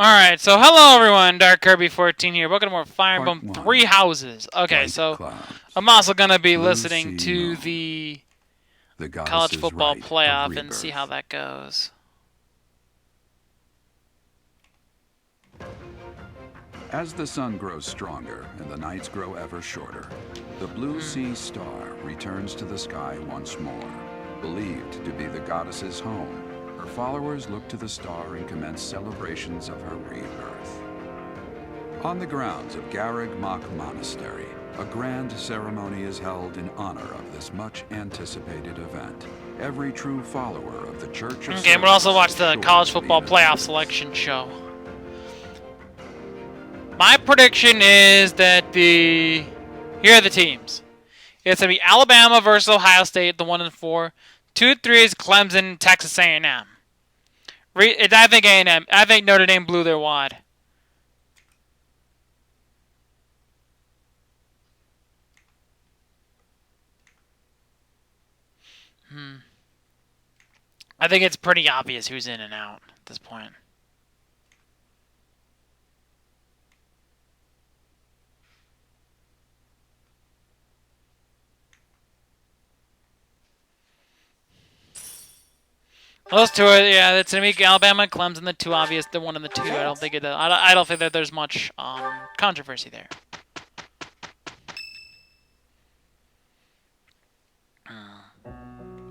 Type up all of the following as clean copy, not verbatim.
Alright, so hello everyone, Dark Kirby 14 here. Welcome to more Fire Emblem 3 Houses. Okay, so I'm also going to be listening to the college football playoff and see how that goes. As the sun grows stronger and the nights grow ever shorter, the Blue Sea Star returns to the sky once more. Believed to be the goddess's home, her followers look to the star and commence celebrations of her rebirth. On the grounds of Garreg Mach Monastery, a grand ceremony is held in honor of this much-anticipated event. Every true follower of the Church of Okay, we'll also watch the college football playoff selection show. My prediction is that here are the teams. It's going to be Alabama versus Ohio State, the 1-4. 2-3 is Clemson, Texas A&M. I think A&M. I think Notre Dame blew their wad. I think it's pretty obvious who's in and out at this point. Those two are, yeah, it's gonna be Alabama and Clemson, the two obvious, the 1 and the 2. I don't think that there's much controversy there.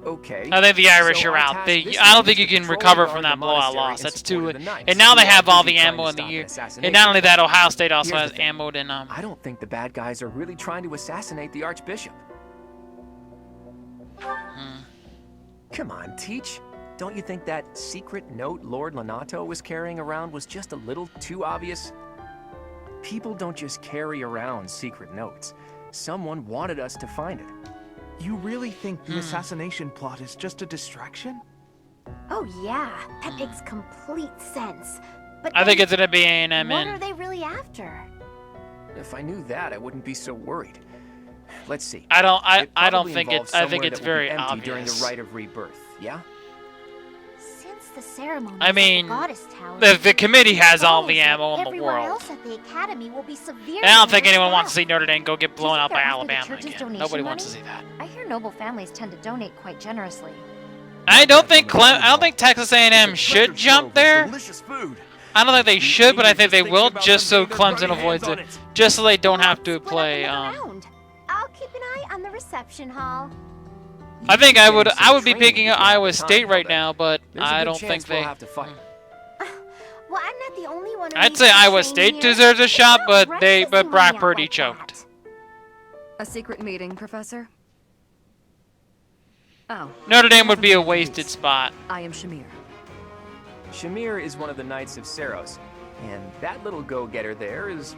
Okay. I think the Irish are out. I don't think you can recover from that blowout loss. That's too. And now they have all the ammo in the year. And not only that, Ohio State also has ammo in I don't think the bad guys are really trying to assassinate the Archbishop. Come on, Teach. Don't you think that secret note Lord Lonato was carrying around was just a little too obvious? People don't just carry around secret notes. Someone wanted us to find it. You really think the assassination plot is just a distraction? Oh yeah, that makes complete sense. But I think it's gonna be A&M. What are they really after? If I knew that, I wouldn't be so worried. Let's see. I don't think it's. I think it's very obvious during the Rite of Rebirth. Yeah. Since the ceremony, I mean, the the committee has all the ammo in the everyone world. else at the academy will be severely And I don't think anyone overwhelmed. wants to see Notre Dame go get blown out by after the Alabama church's again. donation Nobody wants to money? see that. I hear noble families tend to donate quite generously. I don't think Texas A&M should jump there. I don't think they should, but I think they will, just so Clemson avoids it, just so they don't have to play. I'll keep an eye on the reception hall. I think I would be picking Iowa State right now, but I don't think they. Well, I'm not the only one. I'd say Iowa State deserves a shot, but Brock Purdy choked. A secret meeting, Professor? Oh. Notre Dame would be a wasted spot. I am Shamir. Shamir is one of the Knights of Saros, and that little go-getter there is...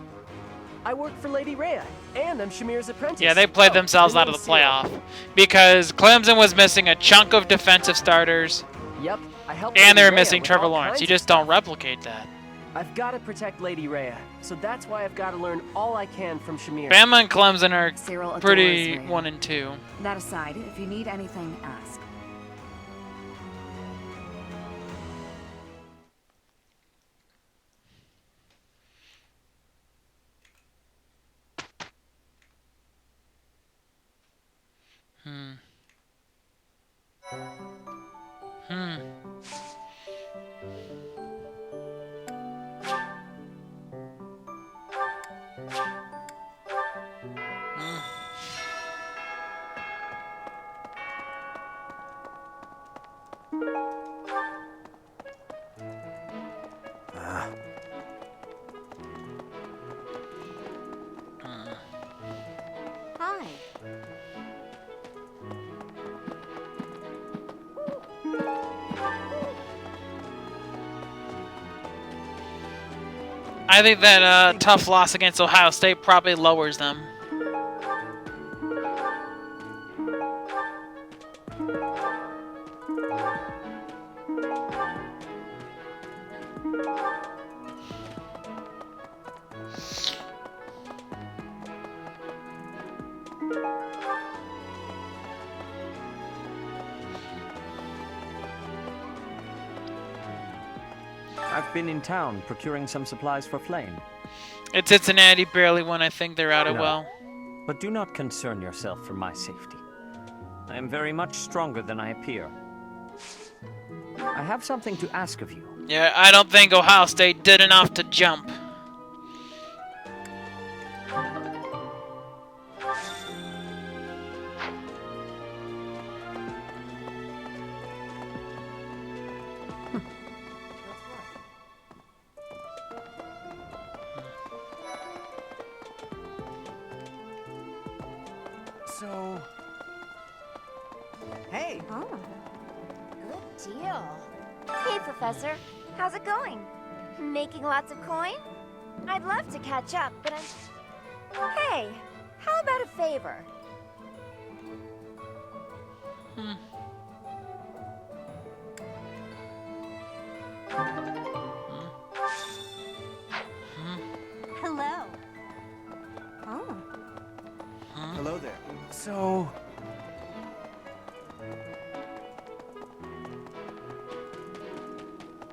I work for Lady Rhea, and I'm Shamir's apprentice. Yeah, they played themselves out of the playoff because Clemson was missing a chunk of defensive starters. Yep, I helped. And they were Lady missing Rhea Trevor with all Lawrence. kinds You of just stuff. don't replicate that. I've got to protect Lady Rhea, so that's why I've got to learn all I can from Shamir. Bama and Clemson are Cyril pretty adores Rhea. 1 and 2. That aside, if you need anything, ask. Hi. I think that tough loss against Ohio State probably lowers them. I've been in town procuring some supplies for Flame. It's Cincinnati, barely one. I think they're out of No. well. But do not concern yourself for my safety. I am very much stronger than I appear. I have something to ask of you. Yeah, I don't think Ohio State did enough to jump. So... Hey! Oh, good deal. Hey, Professor. How's it going? Making lots of coin? I'd love to catch up, but I'm... Hey, how about a favor? Hello. Oh. Hello there. So...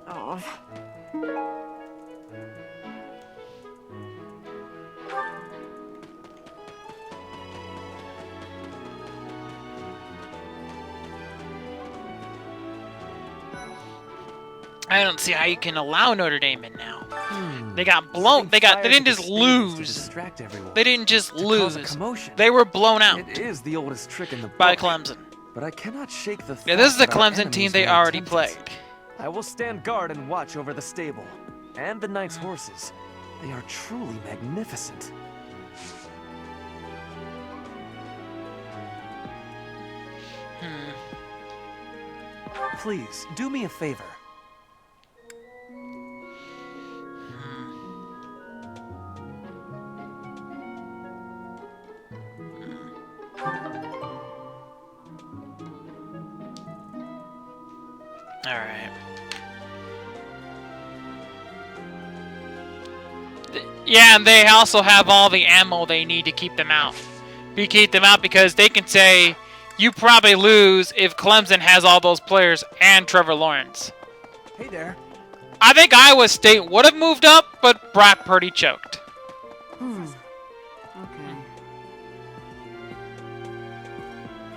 Oh... I don't see how you can allow Notre Dame in now. They got blown. They didn't just lose. They didn't just lose. They were blown out It is the oldest trick in the by book, Clemson. but I cannot shake the Yeah, this is the thought that our Clemson team enemies they may already attempt it. played. I will stand guard and watch over the stable and the knight's horses. They are truly magnificent. Please, do me a favor. Alright. Yeah, and they also have all the ammo they need to keep them out. Keep them out because they can say, you probably lose if Clemson has all those players and Trevor Lawrence. Hey there. I think Iowa State would have moved up, but Brock Purdy choked. Okay.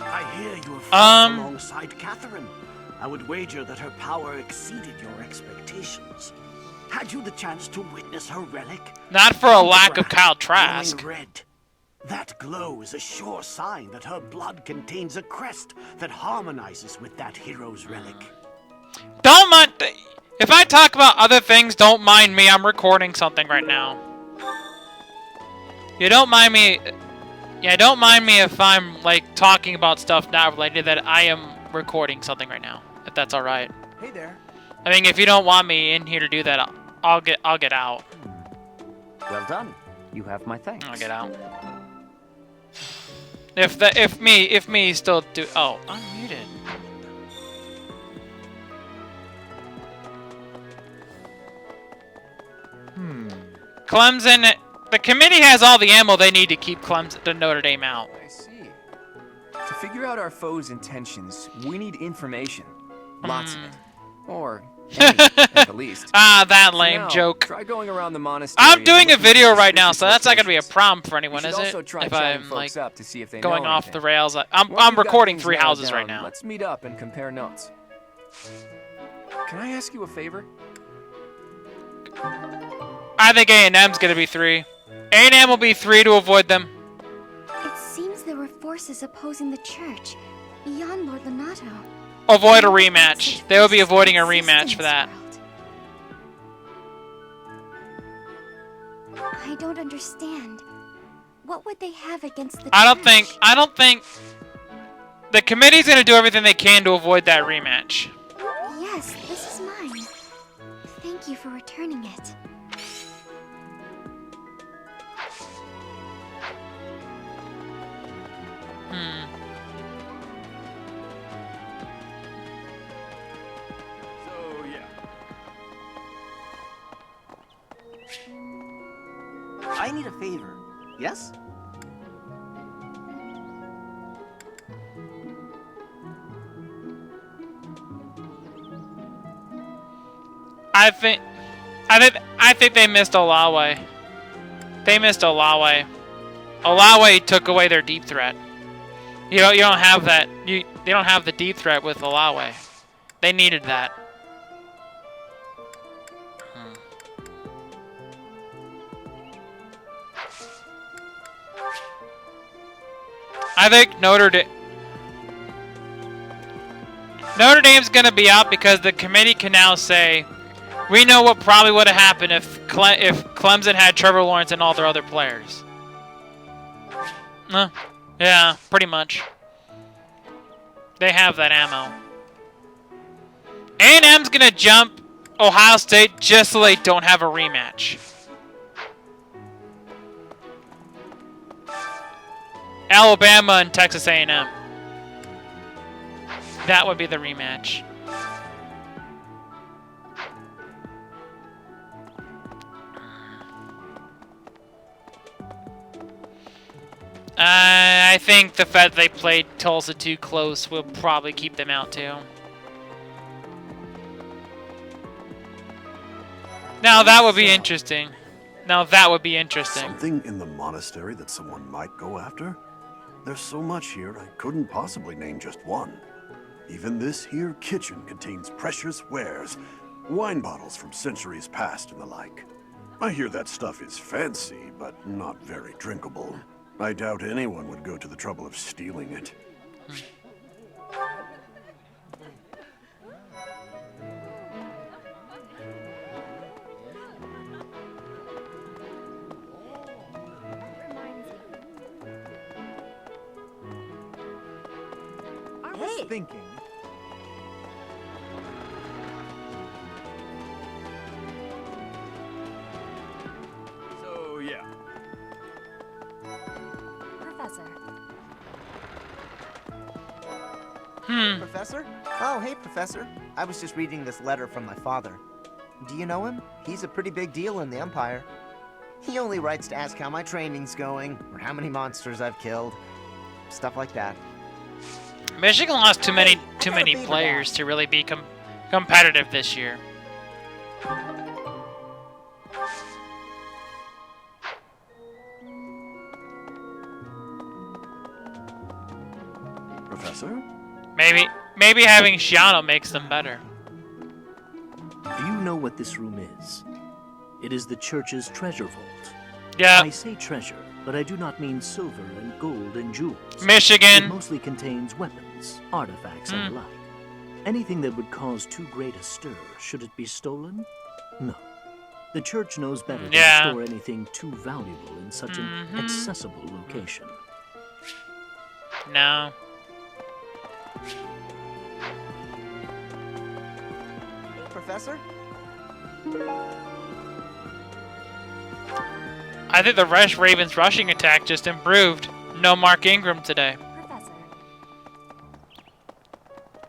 I hear you have fought Um, alongside Catherine. I would wager that her power exceeded your expectations. Had you the chance to witness her relic? Not for a lack of Kyle Glowing Trask. red. That glow is a sure sign that her blood contains a crest that harmonizes with that hero's relic. Don't mind. If I talk about other things, don't mind me. I'm recording something right now. You don't mind me. Yeah, don't mind me if I'm like talking about stuff not related. That I am recording something right now. If that's all right. Hey there. I mean, if you don't want me in here to do that, I'll get out. Well done. You have my thanks. I'll get out. If me still do. Oh, unmuted. Clemson. The committee has all the ammo they need to keep the Notre Dame out. I see. To figure out our foe's intentions, we need information. Lots of it. Or any, at the least. Ah, that For lame now, joke. Try going around the monastery. I'm and doing a looking for video right now, suspicious so that's not gonna be a locations. problem for We anyone, should is also it? try If chatting I'm folks like up to see if they going know off anything. the rails, I'm Once we've got recording things 3 nailed houses down, right now. Let's meet up and compare notes. Can I ask you a favor? I think A&M's gonna be 3. A&M will be 3 to avoid them. It seems there were forces opposing the church, beyond Lord Lonato. Avoid a rematch. They will be avoiding a rematch for that. I don't understand. What would they have against the I church? don't think the committee's gonna do everything they can to avoid that rematch. Yes, this is mine. Thank you for returning it. So, yeah. I need a favor. Yes? I think I think they missed Olawe. They missed Olawe. Olawe took away their deep threat. You don't have that. They don't have the deep threat with Olawe. They needed that. I think Notre Dame's gonna be out because the committee can now say, we know what probably would have happened if Clemson had Trevor Lawrence and all their other players. Yeah, pretty much. They have that ammo. A&M's gonna jump Ohio State just so they don't have a rematch. Alabama and Texas A&M. That would be the rematch. I think the fact they played Tulsa too close will probably keep them out too. Now that would be interesting. Something in the monastery that someone might go after? There's so much here, I couldn't possibly name just one. Even this here kitchen contains precious wares, wine bottles from centuries past and the like. I hear that stuff is fancy, but not very drinkable. I doubt anyone would go to the trouble of stealing it. I was thinking. So, yeah. Professor. Professor? Oh, hey, Professor. I was just reading this letter from my father. Do you know him? He's a pretty big deal in the Empire. He only writes to ask how my training's going, or how many monsters I've killed. Stuff like that. Michigan lost too many players to really be competitive this year. Professor? Maybe having Shiano makes them better. Do you know what this room is? It is the church's treasure vault. Yeah. I say treasure, but I do not mean silver and gold and jewels. Michigan. It mostly contains weapons, artifacts, and the like. Anything that would cause too great a stir, should it be stolen? No. The church knows better than to store anything too valuable in such an accessible location. No. Hey, Professor? I think the Ravens rushing attack just improved. No Mark Ingram today. Professor.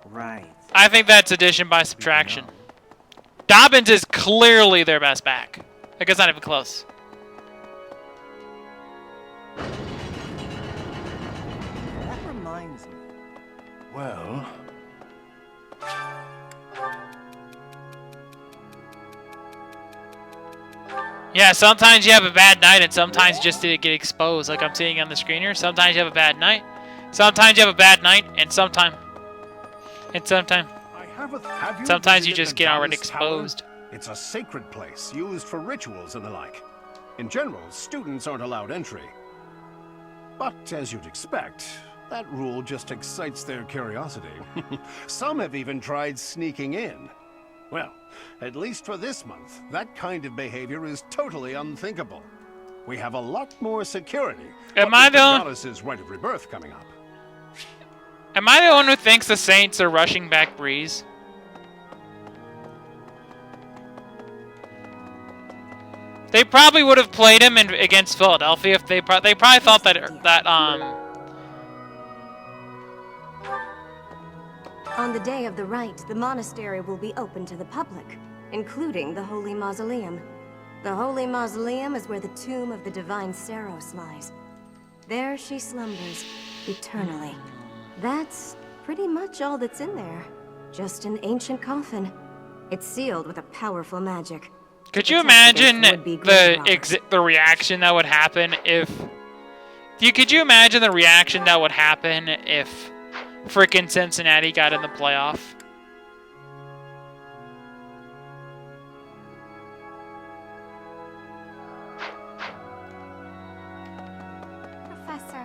Right. I think that's addition by subtraction. Dobbins is clearly their best back. Like, it's not even close. That reminds me. Well... Yeah, sometimes you have a bad night and sometimes you just did get exposed, like I'm seeing on the screen here. Sometimes you have a bad night. Sometimes you have a bad night and sometimes you just get already exposed. It's a sacred place used for rituals and the like. In general, students aren't allowed entry. But as you'd expect, that rule just excites their curiosity. Some have even tried sneaking in. Well, at least for this month, that kind of behavior is totally unthinkable. We have a lot more security. Am I the goddess's Rite of Rebirth coming up? Am I the one who thinks the Saints are rushing back Breeze? They probably would have played him against Philadelphia if they probably thought that On the day of the rite, the monastery will be open to the public, including the Holy Mausoleum. The Holy Mausoleum is where the tomb of the divine Saros lies. There she slumbers, eternally. That's pretty much all that's in there. Just an ancient coffin. It's sealed with a powerful magic. Could you imagine the reaction that would happen if... Could you imagine the reaction that would happen if frickin' Cincinnati got in the playoff? Professor.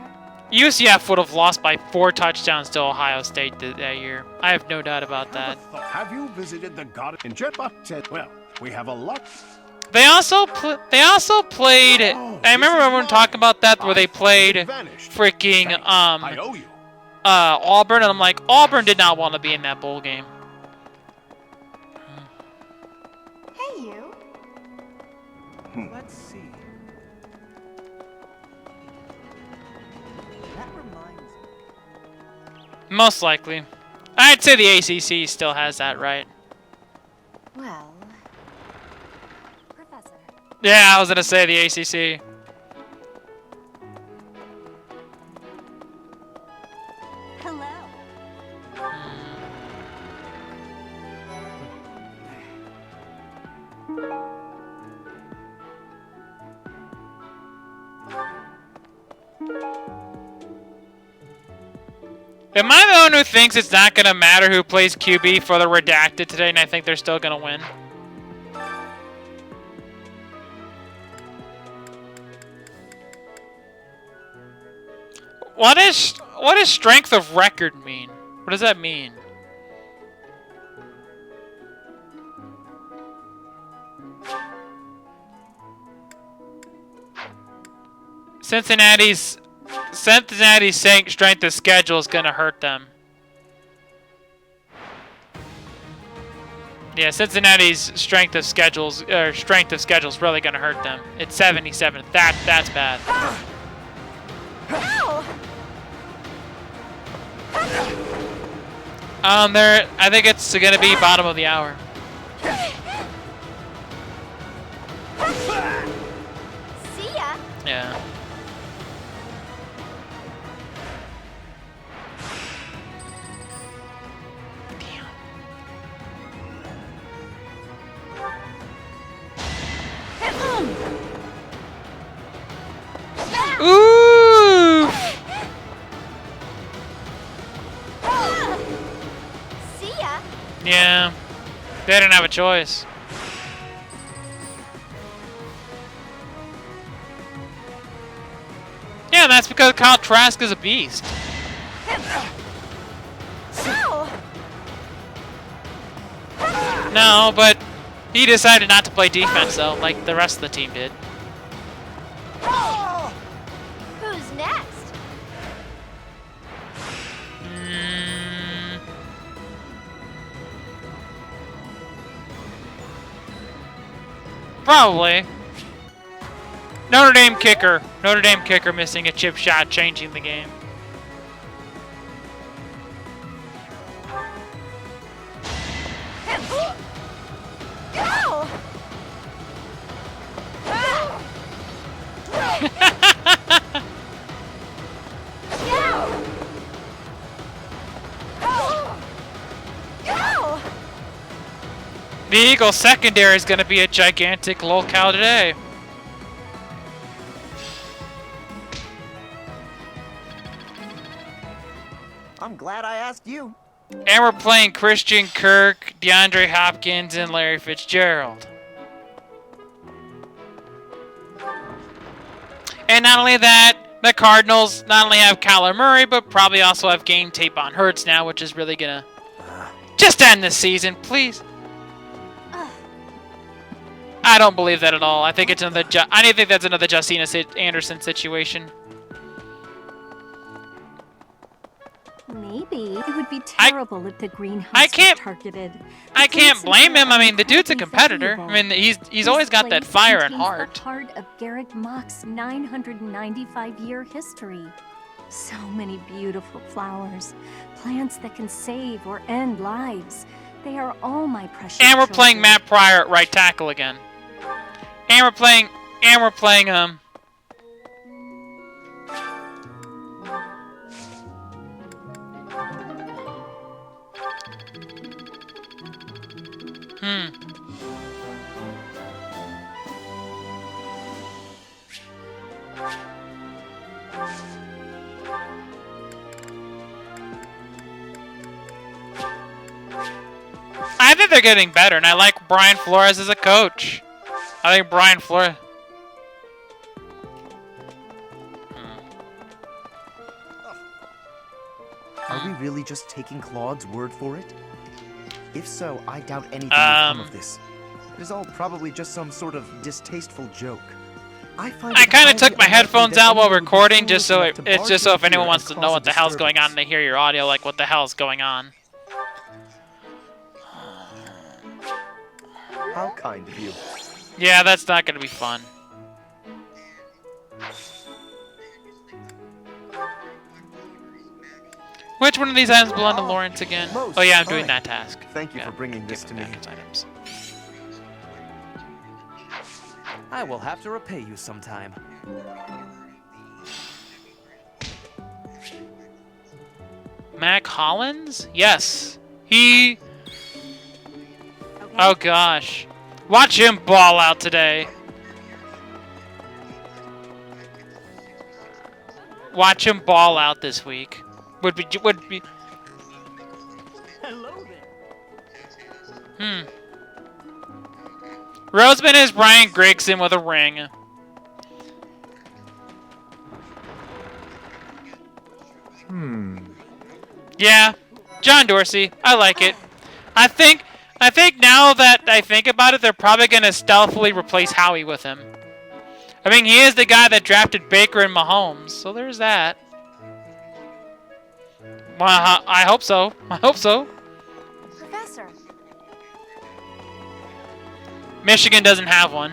UCF would have lost by 4 touchdowns to Ohio State that year. I have no doubt about that. Have you visited the God in Jet? Well, we have a lot. They also played. I remember everyone talking about that where they played freaking Auburn, and I'm like, Auburn did not want to be in that bowl game. Hey, you. Let's see. That reminds me. Most likely, I'd say the ACC still has that right. Well. Yeah, I was gonna say the ACC. Hello. Am I the one who thinks it's not gonna matter who plays QB for the redacted today, and I think they're still gonna win? What does strength of record mean? What does that mean? Cincinnati's saying strength of schedule is gonna hurt them. Yeah, Cincinnati's strength of schedule is really gonna hurt them. It's 77. That's bad. I think it's gonna be bottom of the hour. See ya. Yeah. Ooh! See ya. Yeah. They didn't have a choice. Yeah, that's because Kyle Trask is a beast. No, but he decided not to play defense, though, like the rest of the team did. Who's next? Probably. Notre Dame kicker. Notre Dame kicker missing a chip shot, changing the game. The Eagles secondary is going to be a gigantic locale today. I'm glad I asked you. And we're playing Christian Kirk, DeAndre Hopkins, and Larry Fitzgerald. And not only that, the Cardinals not only have Kyler Murray, but probably also have game tape on Hurts now, which is really going to just end this season, please. I don't believe that at all. I think it's another. I think that's another Justina Anderson situation. Maybe it would be terrible if the greenhouse was targeted. I can't blame him. I mean, the dude's a competitor. I mean, he's always got that fire at heart. The heart of Garrett Mock's 995-year history. So many beautiful flowers, plants that can save or end lives. They are all my precious. And we're playing children. Matt Pryor at right tackle again. And we're playing they're getting better, and I like Brian Flores as a coach. I think Brian Flores. Are we really just taking Claude's word for it? If so, I doubt anything will come of this. It is all probably just some sort of distasteful joke. I kind of took my headphones out while recording, just so it's just so if anyone wants to know what the hell's going on and they hear your audio, like what the hell's going on. How kind of you. Yeah, that's not gonna be fun. Which one of these items belong to Lawrence again? Oh yeah, I'm doing that task. Thank you for bringing this to me. Items. I will have to repay you sometime. Mac Hollins? Yes. He... Oh gosh. Watch him ball out today. Watch him ball out this week. Would be. Hello there. Roseman is Brian Gregson with a ring. Yeah, John Dorsey. I like it. I think now that I think about it, they're probably gonna stealthily replace Howie with him. I mean, he is the guy that drafted Baker and Mahomes, so there's that. Well, I hope so. I hope so. Professor. Michigan doesn't have one.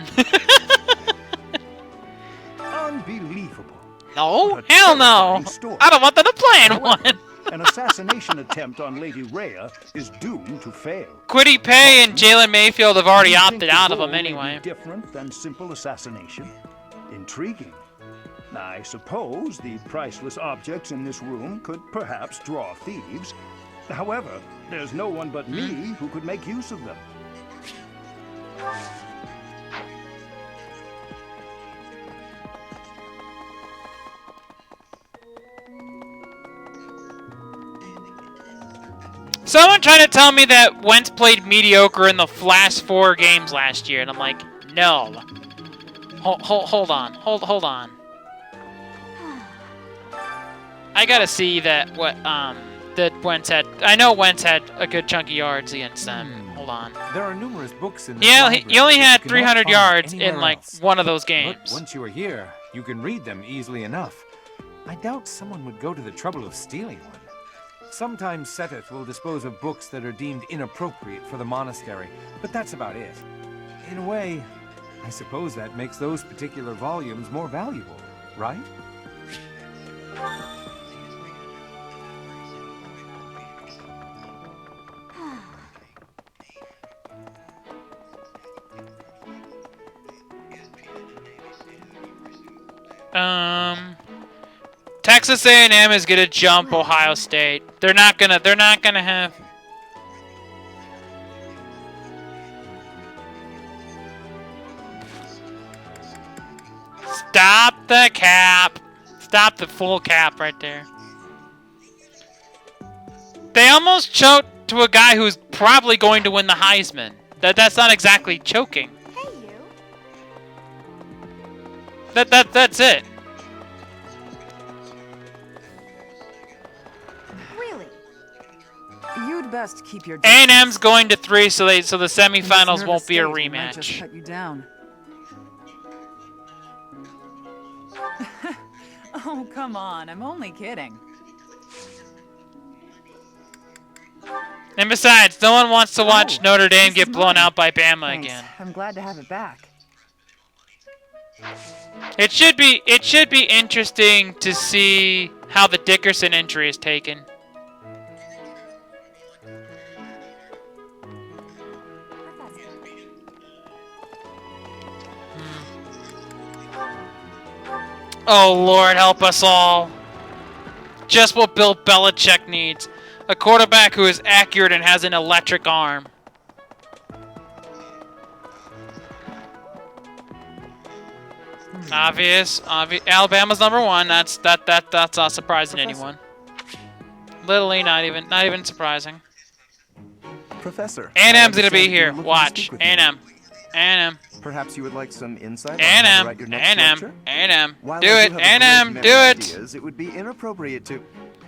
Unbelievable. No, hell no. I don't want them to play in one. An assassination attempt on Lady Rhea is doomed to fail. Quiddy Pay and Jalen Mayfield have already Do you think opted the out of goal them may anyway. be different than simple assassination? Intriguing. I suppose the priceless objects in this room could perhaps draw thieves. However, there's no one but me who could make use of them. Someone tried to tell me that Wentz played mediocre in the last 4 games last year, and I'm like, no. Hold on. I gotta see that that Wentz had. I know Wentz had a good chunk of yards against them. Hold on. There are numerous books in Yeah, this he only had library that you 300 cannot yards find in anywhere like else. one of those games. But once you are here, you can read them easily enough. I doubt someone would go to the trouble of stealing one. Sometimes Seteth will dispose of books that are deemed inappropriate for the monastery, but that's about it. In a way, I suppose that makes those particular volumes more valuable, right? Texas A&M is gonna jump Ohio State. They're not gonna have. Stop the cap. Stop the full cap right there. They almost choked to a guy who's probably going to win the Heisman. That's not exactly choking. Hey, you. That's it. Really? You'd best keep your A&M's going to 3, so the semifinals Nervous won't be a state, we might just rematch. cut you down. Oh, come on. I'm only kidding. And besides, no one wants to watch Notre Dame get blown out by Bama Thanks. again. I'm glad to have it back. It should be interesting to see how the Dickerson entry is taken. Oh Lord, help us all. Just what Bill Belichick needs. A quarterback who is accurate and has an electric arm. Obvious. Alabama's #1. That's not surprising to anyone. Literally not even surprising. Professor. A&M's gonna be here. Watch. A&M. A&M. Perhaps you would like some insight A&M. on how to write your next lecture? A&M. While Do I it. have a great A&M. many Do it. ideas, it would be inappropriate to...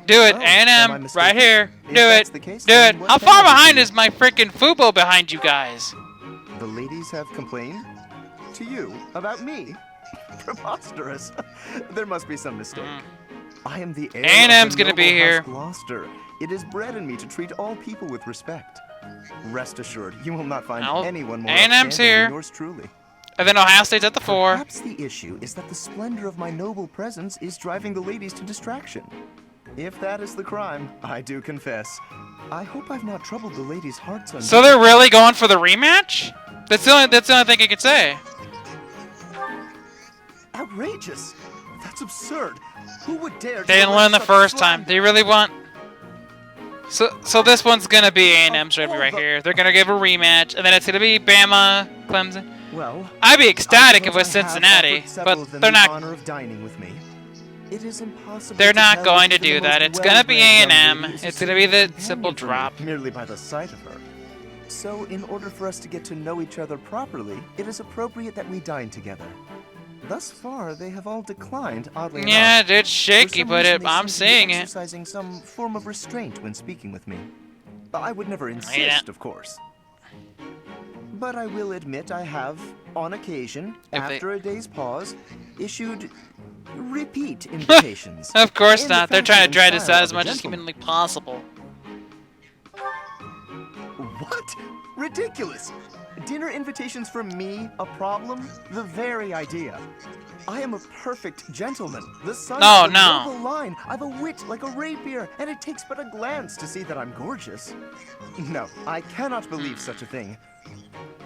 Do it. Oh, am I A&M. mistaken? Right here. If Do that's it. the case, Do then it. what How can far I do behind for is my freaking Fubo behind you guys? The ladies have complained? To you? About me? Preposterous. There must be some mistake. I am the heir A&M's of the gonna be noble here. House Gloucester. It is bred in me to treat all people with respect. Rest assured, you will not find anyone more A&M's outstanding here. than yours truly. And then Ohio State's at the 4. Perhaps the issue is that the splendor of my noble presence is driving the ladies to distraction. If that is the crime, I do confess. I hope I've not troubled the ladies' hearts on... So they're really going for the rematch? That's the only thing I could say. Outrageous! That's absurd. Who would dare? They didn't learn the first time. They really want. So this one's gonna be A&M's right here. They're gonna give a rematch, and then it's gonna be Bama, Clemson. Well, I'd be ecstatic if it was Cincinnati, but they're not. Honor of dining with me. It is impossible. They're to not tell going to even the do that. most It's gonna be well-bred young A&M. lady is a It's gonna be the suitable simple companion for drop. me, merely by the sight of her. So, in order for us to get to know each other properly, it is appropriate that we dine together. Thus far, they have all declined, oddly enough. Yeah, it's shaky, For some but reason, they I'm seem to be seeing it. exercising some form of restraint when speaking with me. I would never insist, Yeah. of course. But I will admit I have, on occasion, If they- after a day's pause, issued repeat invitations. Of course in the not. They're trying to fashion drag and this style out as of a much as gentleman. humanly possible. What? Ridiculous! Dinner invitations from me a problem? The very idea. I am a perfect gentleman, the son No, of the no. noble line. I've a wit like a rapier, and it takes but a glance to see that I'm gorgeous. No, I cannot believe such a thing.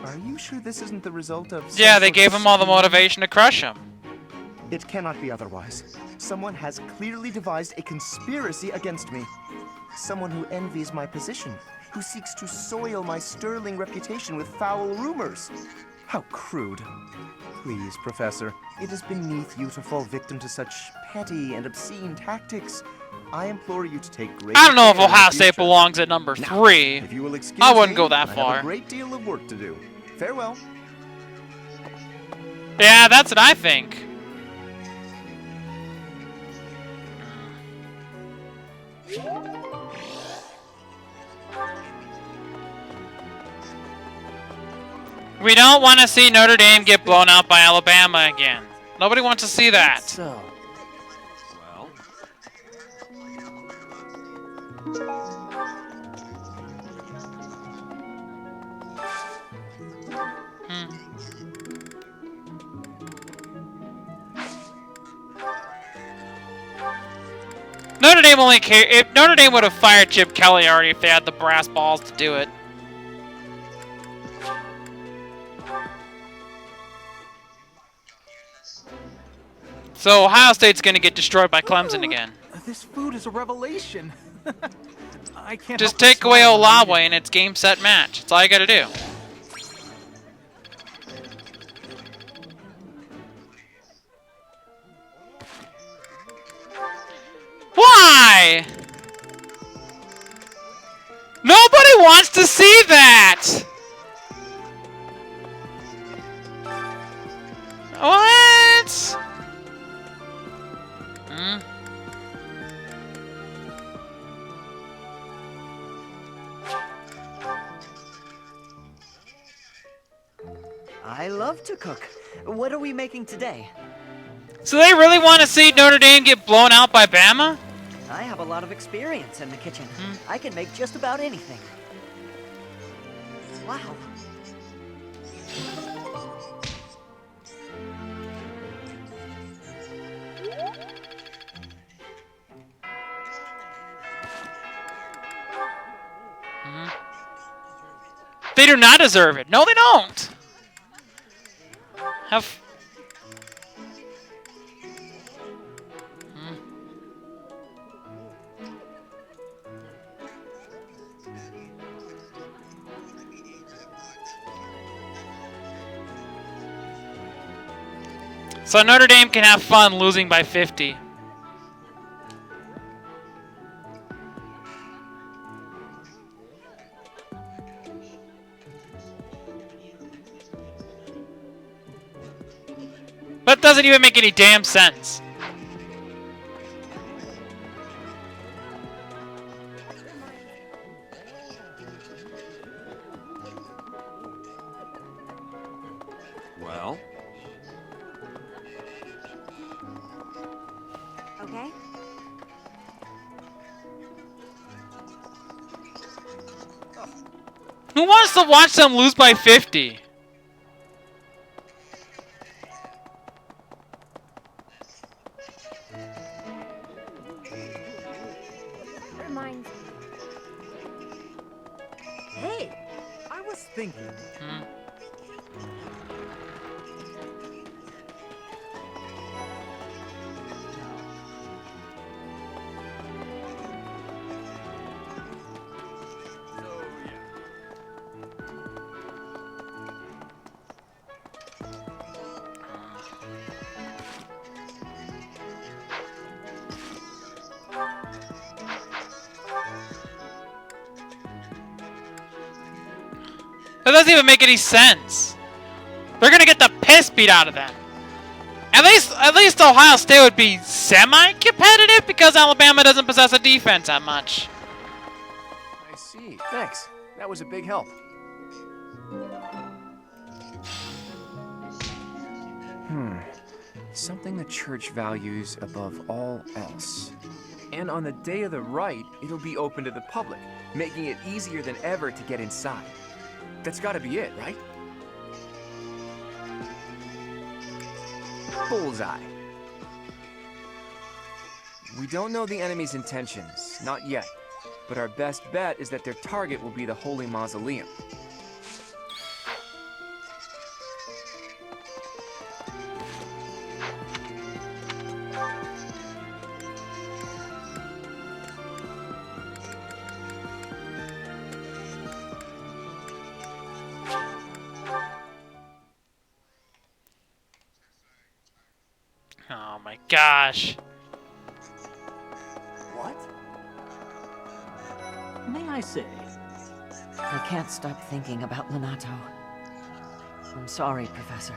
Are you sure this isn't the result of... Yeah, some they sort gave of him all the scheme? motivation to crush him. It cannot be otherwise. Someone has clearly devised a conspiracy against me. Someone who envies my position, who seeks to soil my sterling reputation with foul rumors. How crude. Please, Professor, it is beneath you to fall victim to such petty and obscene tactics. I implore you to take great I don't know if care in the Ohio State future. belongs at number Now, 3. if you will excuse I wouldn't me, go that I have far. a great deal of work to do. Farewell. Yeah, that's what I think. We don't want to see Notre Dame get blown out by Alabama again. Nobody wants to see that. So, Notre Dame only care if Notre Dame would have fired Chip Kelly already if they had the brass balls to do it. So Ohio State's gonna get destroyed by Clemson again. This food is a revelation. I can't Just help but take away smile when I eat Olave and it's game, set, match. That's all you gotta do. Why? Nobody wants to see that! What? Hmm? I love to cook. What are we making today? So they really want to see Notre Dame get blown out by Bama? I have a lot of experience in the kitchen. I can make just about anything. Wow. They do not deserve it. No, they don't. Have. So Notre Dame can have fun losing by 50. That doesn't even make any damn sense. Well? Okay? Who wants to watch them lose by 50? Reminds. Hey, I was thinking. That doesn't even make any sense. They're gonna get the piss beat out of them. At least Ohio State would be semi-competitive because Alabama doesn't possess a defense that much. I see. Thanks. That was a big help. Something the church values above all else. And on the day of the rite, it'll be open to the public, making it easier than ever to get inside. That's gotta be it, right? Bullseye. We don't know the enemy's intentions, not yet. But our best bet is that their target will be the Holy Mausoleum. Oh my gosh. What? May I say? I can't stop thinking about Lonato. I'm sorry, Professor.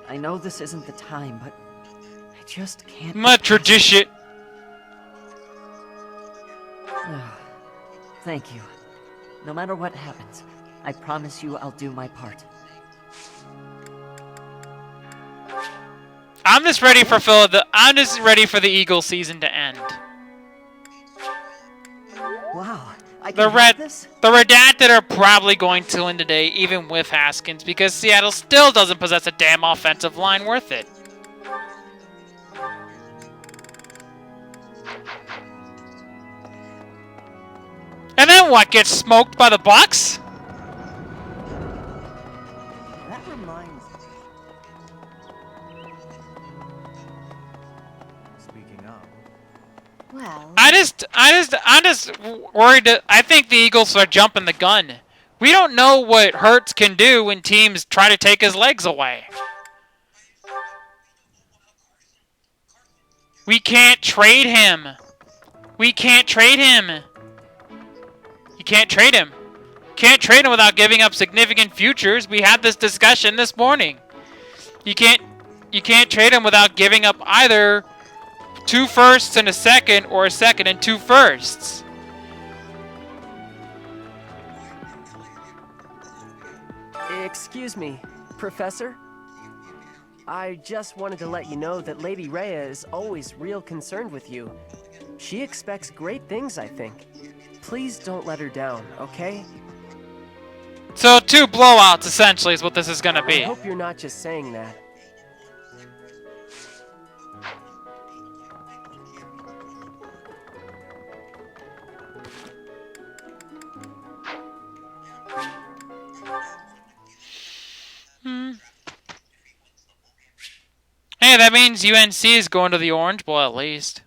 I know this isn't the time, but I just can't... My tradition. Thank you. No matter what happens, I promise you I'll do my part. I'm just ready for the Eagle season to end. Wow, I The Redacted are probably going to win today, even with Haskins, because Seattle still doesn't possess a damn offensive line worth it. And then what? Gets smoked by the Bucks? That reminds me. Speaking of. Well. I'm just worried that I think the Eagles are jumping the gun. We don't know what Hurts can do when teams try to take his legs away. We can't trade him. We can't trade him. You can't trade him. Can't trade him without giving up significant futures. We had this discussion this morning. You can't trade him without giving up either 2 firsts and a second, or a second and 2 firsts. Excuse me, Professor? I just wanted to let you know that Lady Rhea is always real concerned with you. She expects great things, I think. Please don't let her down, okay? So 2 blowouts, essentially, is what this is going to be. I hope you're not just saying that. Hey, that means UNC is going to the Orange Bowl at least.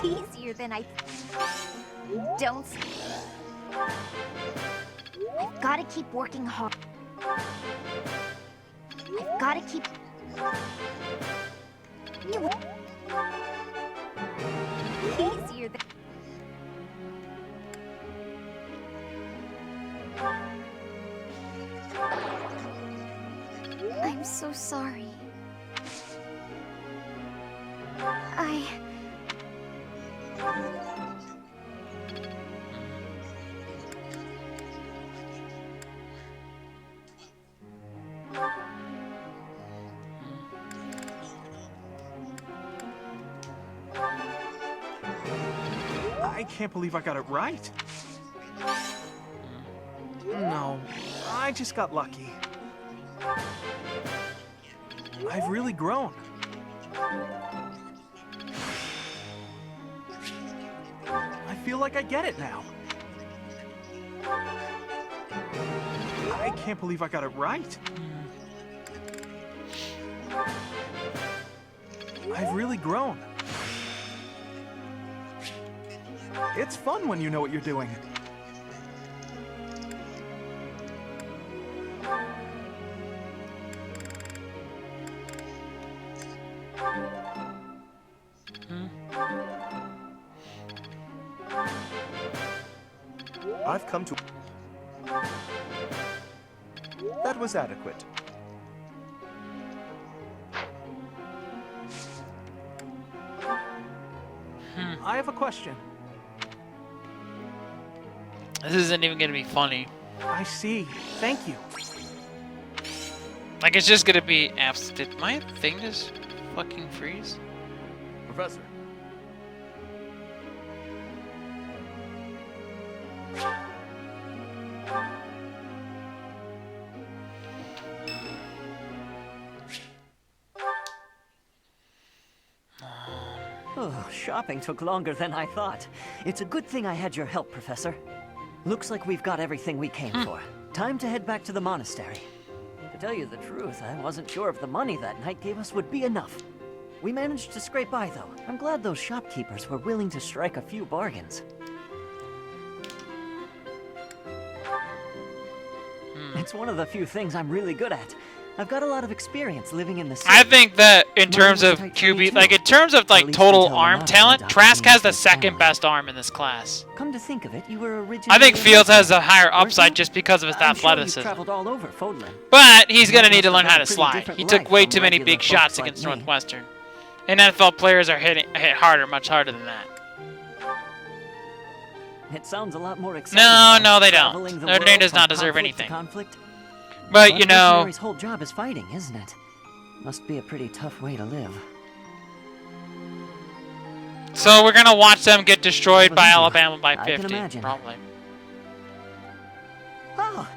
Easier than I... Don't... I've got to keep working hard. I've got to keep... Easier than... I'm so sorry. I can't believe I got it right. No, I just got lucky. I've really grown. I feel like I get it now. I can't believe I got it right. I've really grown. It's fun when you know what you're doing. I've come to... That was adequate. I have a question. This isn't even gonna be funny. I see. Thank you. Like, it's just gonna be abs. Did my thing just fucking freeze? Professor. Oh, shopping took longer than I thought. It's a good thing I had your help, Professor. Looks like we've got everything we came for. Time to head back to the monastery. To tell you the truth, I wasn't sure if the money that knight gave us would be enough. We managed to scrape by, though. I'm glad those shopkeepers were willing to strike a few bargains. It's one of the few things I'm really good at. I've got a lot of experience living in the city. I think that in terms of QB, like in terms of like total arm talent, Trask has the second best arm in this class. Come to think of it, you were originally... I think Fields has a higher upside just because of his athleticism. All over Fodlan. But he's gonna need to learn how to slide. He took way too many big shots against Northwestern. And NFL players are hit harder, much harder than that. It sounds a lot more exciting. No, they don't. Notre Dame does not deserve anything. But you know, Mercenary's whole job is fighting, isn't it? Must be a pretty tough way to live. So we're gonna watch them get destroyed by Alabama by 50, I can imagine. probably. Oh.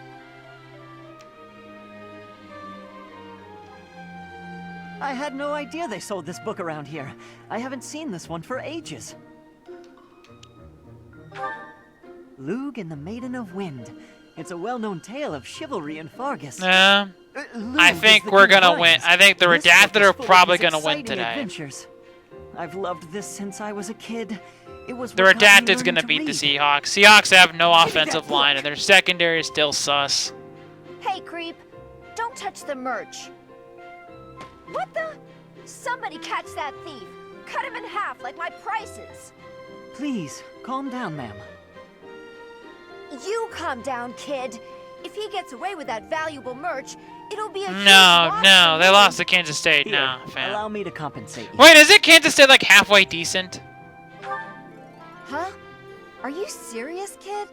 I had no idea they sold this book around here. I haven't seen this one for ages. Lug and the Maiden of Wind. It's a well-known tale of chivalry in Fargus. I think we're gonna win. I think the Redacted are probably gonna win today. Adventures. I've loved this since I was a kid. It was The Redacted's gonna beat the Seahawks. Seahawks have no offensive line, and their secondary is still sus. Hey, creep! Don't touch the merch. What the? Somebody catch that thief! Cut him in half like my prices! Please, calm down, ma'am. You calm down, kid. If he gets away with that valuable merch, it'll be a huge No, loss they for lost to Kansas State. Here, No, fam. allow me to compensate you. Wait, isn't Kansas State like halfway decent? Huh? Are you serious, kid?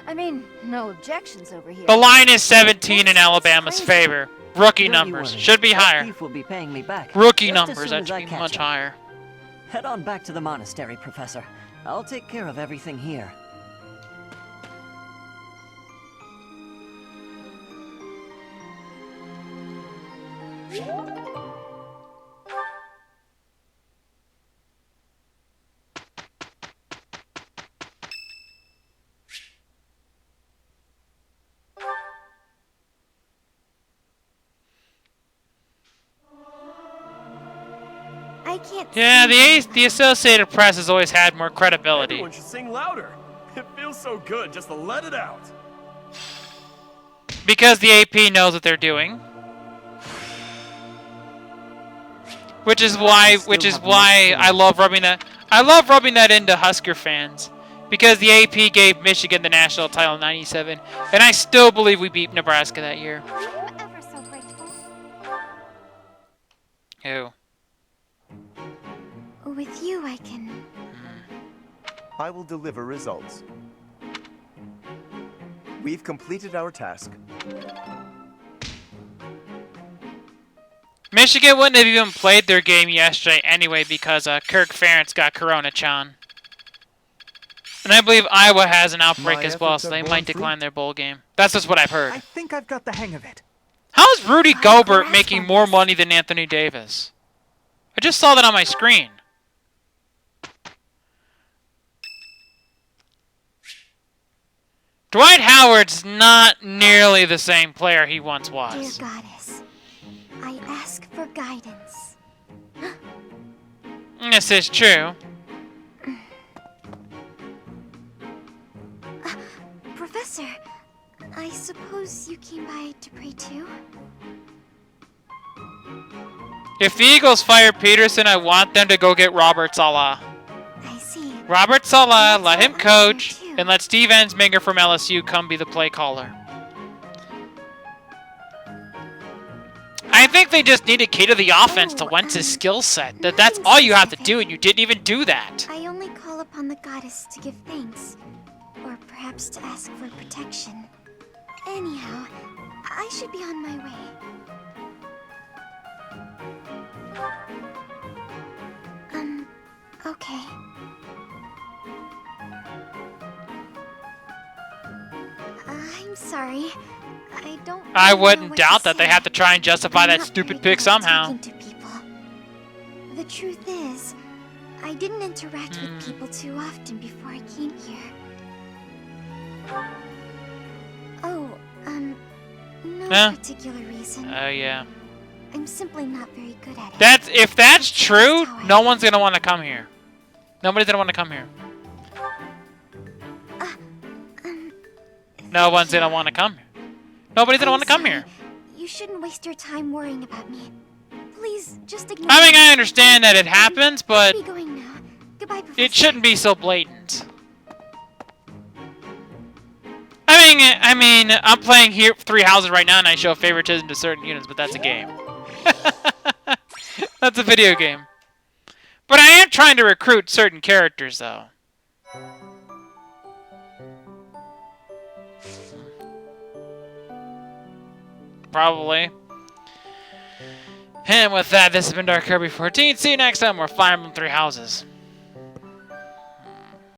I mean, no objections over here. The line is 17 in Alabama's favor. Rookie numbers should be higher. Thief will be paying me back Rookie just as numbers soon that as I should be catch much him. higher. Head on back to the monastery, Professor. I'll take care of everything here. I can't. Yeah, the Associated Press has always had more credibility. Everyone should sing louder. It feels so good just to let it out. Because the AP knows what they're doing. Which is why I love rubbing that into Husker fans. Because the AP gave Michigan the national title in '97, and I still believe we beat Nebraska that year. I'm ever so grateful. Who? With you, I can... I will deliver results. We've completed our task. Michigan wouldn't have even played their game yesterday anyway because Kirk Ferentz got Corona-chan. And I believe Iowa has an outbreak as well, so they might decline their bowl game. That's just what I've heard. I think I've got the hang of it. How is Rudy Gobert making more money than Anthony Davis? I just saw that on my screen. Dwight Howard's not nearly the same player he once was. Dear Goddess, I ask for guidance. This is true. Professor, I suppose you came by to pray too? If the Eagles fire Peterson, I want them to go get Robert Saleh. I see. Robert Saleh, let him coach, and let Steve Ensminger from LSU come be the play caller. I think they just need to cater the offense to Wentz's skill set. That's all you have to do, and you didn't even do that. I only call upon the goddess to give thanks. Or perhaps to ask for protection. Anyhow, I should be on my way. Okay. I'm sorry. I wouldn't doubt that they have to try and justify that stupid pick somehow. The truth is, I didn't interact with people too often before I came here. Oh, no particular reason. Oh, yeah. I'm simply not very good at it. If that's true, no one's gonna want to come here. Nobody's gonna want to come here. No one's gonna want to come here. Nobody's gonna want to come here. You shouldn't waste your time worrying about me. Please, just ignore I mean, I understand that it happens, but I'll be going now. Goodbye, Professor. it shouldn't be so blatant. I mean, I'm playing here 3 houses right now, and I show favoritism to certain units, but that's a game. That's a video game. But I am trying to recruit certain characters, though. Probably. And with that, this has been Dark Kirby 14. See you next time. We're Fire Emblem 3 Houses.